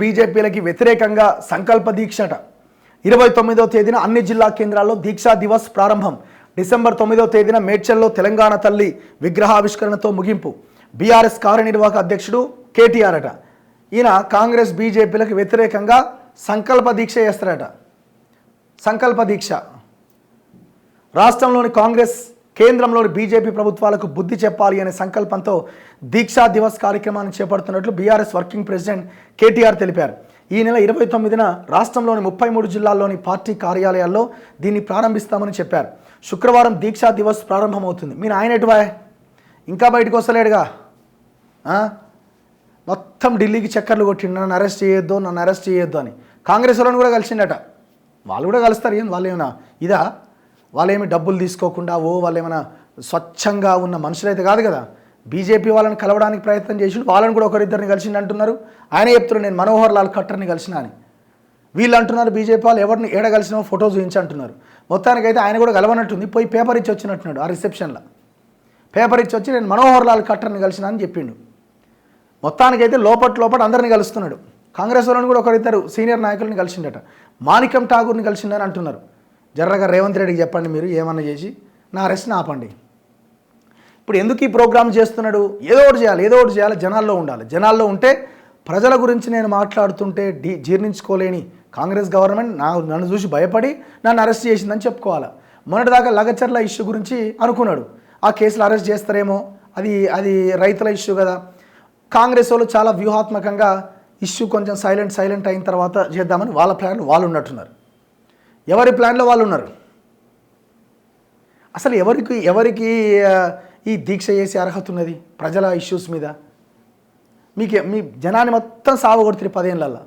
బీజేపీలకి వ్యతిరేకంగా సంకల్ప దీక్షట 29వ తేదీన అన్ని జిల్లా కేంద్రాల్లో దీక్షా దివస్ ప్రారంభం. డిసెంబర్ 9వ తేదీన మేడ్చల్లో తెలంగాణ తల్లి విగ్రహావిష్కరణతో ముగింపు. బీఆర్ఎస్ కార్యనిర్వాహక అధ్యక్షుడు కేటీఆర్ అట. ఈయన కాంగ్రెస్ బీజేపీలకు వ్యతిరేకంగా సంకల్ప దీక్ష చేస్తారట. సంకల్ప దీక్ష. రాష్ట్రంలోని కాంగ్రెస్, కేంద్రంలోని బీజేపీ ప్రభుత్వాలకు బుద్ధి చెప్పాలి అనే సంకల్పంతో దీక్షా దివస్ కార్యక్రమాన్ని చేపడుతున్నట్లు బీఆర్ఎస్ వర్కింగ్ ప్రెసిడెంట్ కేటీఆర్ తెలిపారు. ఈ నెల 29న రాష్ట్రంలోని 33 జిల్లాల్లోని పార్టీ కార్యాలయాల్లో దీన్ని ప్రారంభిస్తామని చెప్పారు. శుక్రవారం దీక్షా దివస్ ప్రారంభమవుతుంది. మీరు ఆయన ఎటువాయ్ ఇంకా బయటకు వస్తలేడుగా, మొత్తం ఢిల్లీకి చక్కర్లు కొట్టిండు, నన్ను అరెస్ట్ చేయొద్దు అని. కాంగ్రెస్ వాళ్ళని కూడా కలిసిండట. వాళ్ళు కూడా కలుస్తారు. ఏం వాళ్ళు ఏమైనా ఇదా, వాళ్ళేమి డబ్బులు తీసుకోకుండా వాళ్ళు ఏమైనా స్వచ్ఛంగా ఉన్న మనుషులైతే కాదు కదా. బీజేపీ వాళ్ళని కలవడానికి ప్రయత్నం చేసి వాళ్ళని కూడా ఒకరిద్దరిని కలిసిండు అంటున్నారు. ఆయన చెప్తున్నారు నేను మనోహర్ లాల్ ఖట్టర్ని కలిసిన అని. వీళ్ళు అంటున్నారు బీజేపీ వాళ్ళు ఎవరిని ఏడ కలిసినా ఫోటో చూపించి అంటున్నారు. మొత్తానికైతే ఆయన కూడా కలవనట్టుంది. పోయి పేపర్ ఇచ్చి వచ్చినట్టున్నాడు. ఆ రిసెప్షన్లో పేపర్ ఇచ్చి వచ్చి నేను మనోహర్ లాల్ ఖట్టర్ని కలిసిన అని చెప్పిండు. మొత్తానికైతే లోపల అందరిని కలుస్తున్నాడు. కాంగ్రెస్ వాళ్ళని కూడా ఒకరిద్దరు సీనియర్ నాయకులను కలిసిండట. మాణిక్యం ఠాగూర్ని కలిసిండని అంటున్నారు. జర్రగా రేవంత్ రెడ్డికి చెప్పండి, మీరు ఏమన్నా చేసి నా అరెస్ట్ని ఆపండి. ఇప్పుడు ఎందుకు ఈ ప్రోగ్రామ్ చేస్తున్నాడు? ఏదో ఒకటి చేయాలి, జనాల్లో ఉండాలి. జనాల్లో ఉంటే ప్రజల గురించి నేను మాట్లాడుతుంటే జీర్ణించుకోలేని కాంగ్రెస్ గవర్నమెంట్ నన్ను చూసి భయపడి నన్ను అరెస్ట్ చేసిందని చెప్పుకోవాలి. మొన్నటిదాకా లగచర్ల ఇష్యూ గురించి అనుకున్నాడు. ఆ కేసులు అరెస్ట్ చేస్తారేమో, అది రైతుల ఇష్యూ కదా. కాంగ్రెస్ వాళ్ళు చాలా వ్యూహాత్మకంగా ఇష్యూ కొంచెం సైలెంట్ అయిన తర్వాత చేద్దామని వాళ్ళ ప్లాన్లు వాళ్ళు ఉన్నట్టున్నారు. ఎవరి ప్లాన్లో వాళ్ళు ఉన్నారు. అసలు ఎవరికి ఈ దీక్ష చేసే అర్హత ఉన్నది ప్రజల ఇష్యూస్ మీద? మీ జనాన్ని మొత్తం సావగొడుతుంది 10 ఏళ్ళల్లో.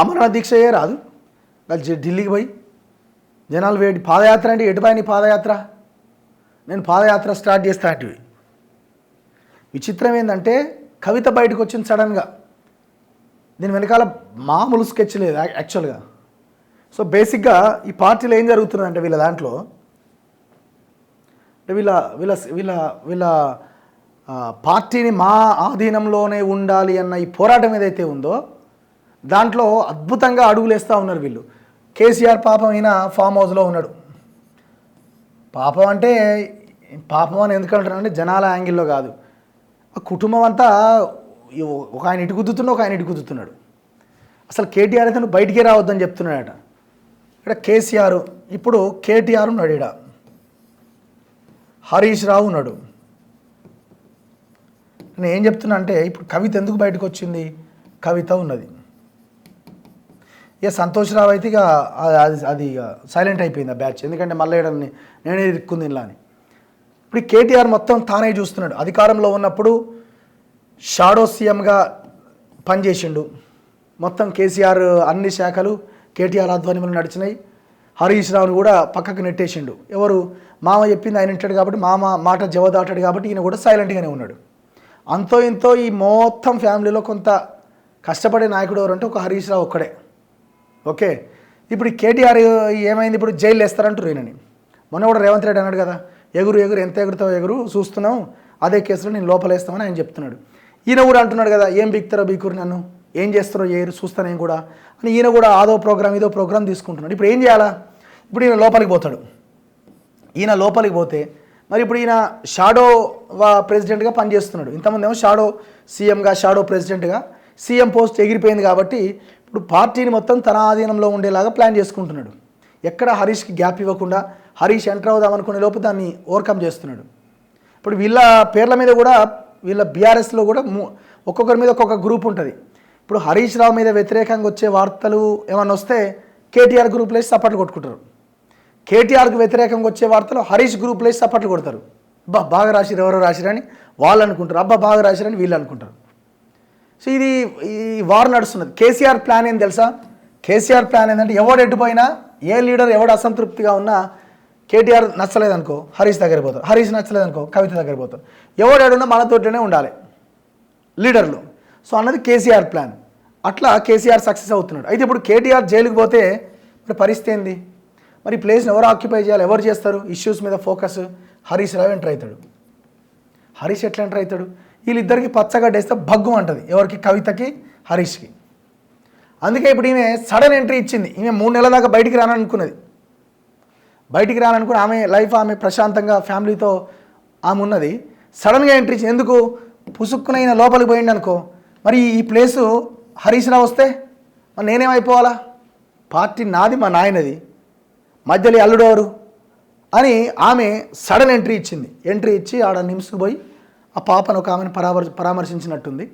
ఆమరణ దీక్ష రాదు ఢిల్లీకి పోయి జనాలు వేడి పాదయాత్ర అంటే ఎటుపోయి నీ పాదయాత్ర? నేను పాదయాత్ర స్టార్ట్ చేస్తా అంటివి. విచిత్రం ఏంటంటే కవిత బయటకు వచ్చింది సడన్గా. దీని వెనకాల మామూలు స్కెచ్ లేదు యాక్చువల్గా. సో బేసిక్గా ఈ పార్టీలో ఏం జరుగుతుందంటే వీళ్ళ దాంట్లో అంటే వీళ్ళ పార్టీని మా ఆధీనంలోనే ఉండాలి అన్న ఈ పోరాటం ఏదైతే ఉందో దాంట్లో అద్భుతంగా అడుగులు వేస్తూ ఉన్నారు వీళ్ళు. కేసీఆర్ పాపం అయిన ఫామ్ హౌస్లో ఉన్నాడు. పాపం అని ఎందుకంటారంటే జనాల యాంగిల్లో కాదు, ఆ కుటుంబం అంతా ఒక ఆయన ఇటు గుద్దుతున్నాడు, ఒక ఆయన ఇటు గుద్దుతున్నాడు. అసలు కేటీఆర్ అయితే నువ్వు బయటికే రావద్దని చెప్తున్నాడట. ఇక్కడ కేసీఆర్, ఇప్పుడు కేటీఆర్ ఉన్నాడు, ఇక్కడ హరీష్ రావు ఉన్నాడు. నేను ఏం చెప్తున్నా అంటే ఇప్పుడు కవిత ఎందుకు బయటకు వచ్చింది? కవిత ఉన్నది. ఇక సంతోష్ రావు అయితే ఇక అది సైలెంట్ అయిపోయింది ఆ బ్యాచ్. ఎందుకంటే మళ్ళీ నేనే ఇరుక్కుంది ఇలా అని. ఇప్పుడు కేటీఆర్ మొత్తం తానే చూస్తున్నాడు. అధికారంలో ఉన్నప్పుడు షాడో సీఎంగా పనిచేసిండు. మొత్తం కేసీఆర్ అన్ని శాఖలు కేటీఆర్ ఆధ్వర్యంలో నడిచినాయి. హరీష్ రావుని కూడా పక్కకు నెట్టేసిండు. ఎవరు? మామ చెప్పింది ఆయన వింటాడు కాబట్టి, మామ మాట జవదాటాడు కాబట్టి ఈయన కూడా సైలెంట్గానే ఉన్నాడు. అంతో ఇంతో ఈ మొత్తం ఫ్యామిలీలో కొంత కష్టపడే నాయకుడు ఎవరంటే ఒక హరీష్ రావు ఒక్కడే. ఓకే, ఇప్పుడు ఈ కేటీఆర్ ఏమైంది? ఇప్పుడు జైలు వేస్తారంటారు ఈయనని. మొన్న కూడా రేవంత్ రెడ్డి అన్నాడు కదా, ఎగురు ఎంత ఎగురుతావు ఎగురు చూస్తున్నాం, అదే కేసులో నేను లోపలేస్తామని ఆయన చెప్తున్నాడు. ఈయన కూడా అంటున్నాడు కదా, ఏం బీక్తారో బీకురు, నన్ను ఏం చేస్తారో చేయరు చూస్తాను నేను కూడా అని ఈయన కూడా ఇదో ప్రోగ్రామ్ తీసుకుంటున్నాడు. ఇప్పుడు ఏం చేయాలా? ఇప్పుడు ఈయన లోపలికి పోతాడు. ఈయన లోపలికి పోతే మరి ఇప్పుడు ఈయన షాడో ప్రెసిడెంట్గా పనిచేస్తున్నాడు. ఇంతమంది ఏమో షాడో సీఎంగా, షాడో ప్రెసిడెంట్గా. సీఎం పోస్ట్ ఎగిరిపోయింది కాబట్టి ఇప్పుడు పార్టీని మొత్తం తన ఆధీనంలో ఉండేలాగా ప్లాన్ చేసుకుంటున్నాడు. ఎక్కడ హరీష్కి గ్యాప్ ఇవ్వకుండా హరీష్ ఎంటర్ అవుదాం అనుకునే లోపు దాన్ని ఓవర్కమ్ చేస్తున్నాడు. ఇప్పుడు వీళ్ళ పేర్ల మీద కూడా వీళ్ళ బీఆర్ఎస్లో కూడా ఒక్కొక్కరి మీద ఒక్కొక్క గ్రూప్ ఉంటుంది. ఇప్పుడు హరీష్ రావు మీద వ్యతిరేకంగా వచ్చే వార్తలు ఏమన్నా వస్తే కేటీఆర్ గ్రూప్లో వేసి సపోర్ట్లు కొట్టుకుంటారు. కేటీఆర్కి వ్యతిరేకంగా వచ్చే వార్తలు హరీష్ గ్రూప్లో వేసి సపోర్ట్లు కొడతారు. బాగా రాసిరు, ఎవరో రాసిరని వాళ్ళు అనుకుంటారు, బాగా రాసిరని వీళ్ళు అనుకుంటారు. సో ఈ వార్ నడుస్తున్నది. కేసీఆర్ ప్లాన్ ఏం తెలుసా? కేసీఆర్ ప్లాన్ ఏంటంటే ఎవడు ఎటుపోయినా, ఏ లీడర్ ఎవడు అసంతృప్తిగా ఉన్నా, కేటీఆర్ నచ్చలేదనుకో హరీష్ దగ్గర పోతారు, హరీష్ నచ్చలేదనుకో కవిత దగ్గర పోతారు. ఎవడేడున్నా మనతోటనే ఉండాలి లీడర్లు. సో అన్నది కేసీఆర్ ప్లాన్. అట్లా కేసీఆర్ సక్సెస్ అవుతున్నాడు. అయితే ఇప్పుడు కేటీఆర్ జైలుకి పోతే మరి పరిస్థితి ఏంది? మరి ప్లేస్ని ఎవరు ఆక్యుపై చేయాలి? ఎవరు చేస్తారు? ఇష్యూస్ మీద ఫోకస్ హరీష్ రావు ఎంటర్ అవుతాడు. హరీష్ ఎట్లా ఎంటర్ అవుతాడు? వీళ్ళిద్దరికి పచ్చగడ్డేస్తే భగ్గు అంటది. ఎవరికి? కవితకి, హరీష్కి. అందుకే ఇప్పుడు ఈమె సడన్ ఎంట్రీ ఇచ్చింది. ఈమె 3 నెలల దాకా బయటికి రాననుకున్నది. బయటికి రాననుకుని ఆమె లైఫ్, ఆమె ప్రశాంతంగా ఫ్యామిలీతో ఆమె ఉన్నది. సడన్గా ఎంట్రీ ఇచ్చింది. ఎందుకు? పుసుక్కునైన లోపలికి పోయింది అనుకో, మరి ఈ ప్లేసు హరీష్ రావు వస్తే మరి నేనేమైపోవాలా? పార్టీ నాది, మా నాయనది, మధ్యలో అల్లుడు ఎవరు అని ఆమె సడన్ ఎంట్రీ ఇచ్చింది. ఎంట్రీ ఇచ్చి ఆడ నిమ్స్కి పోయి ఆ పాపను ఒక ఆమెను పరామర్శించినట్టుంది.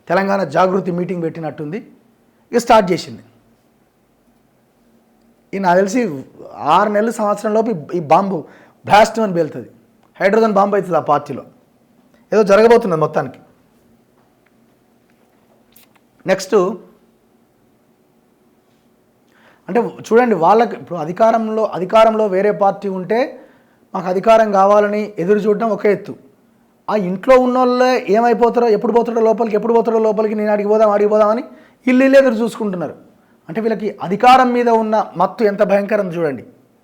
తెలంగాణ జాగృతి మీటింగ్ పెట్టినట్టుంది. ఇక స్టార్ట్ చేసింది. నాకు తెలిసి 6 నెలల సంవత్సరంలోపు ఈ బాంబు బ్లాస్ట్ అని పేలుతుంది. హైడ్రోజన్ బాంబు అవుతుంది ఆ పార్టీలో. ఏదో జరగబోతున్నది మొత్తానికి. నెక్స్ట్ అంటే చూడండి, వాళ్ళకి ఇప్పుడు అధికారంలో వేరే పార్టీ ఉంటే మాకు అధికారం కావాలని ఎదురు చూడడం ఒక ఎత్తు. ఆ ఇంట్లో ఉన్న వాళ్ళే ఏమైపోతారో, ఎప్పుడు పోతాడో లోపలికి, నేను ఆడికి పోదామని ఇల్లు ఎదురు చూసుకుంటున్నారు. అంటే వీళ్ళకి అధికారం మీద ఉన్న మత్తు ఎంత భయంకరం చూడండి.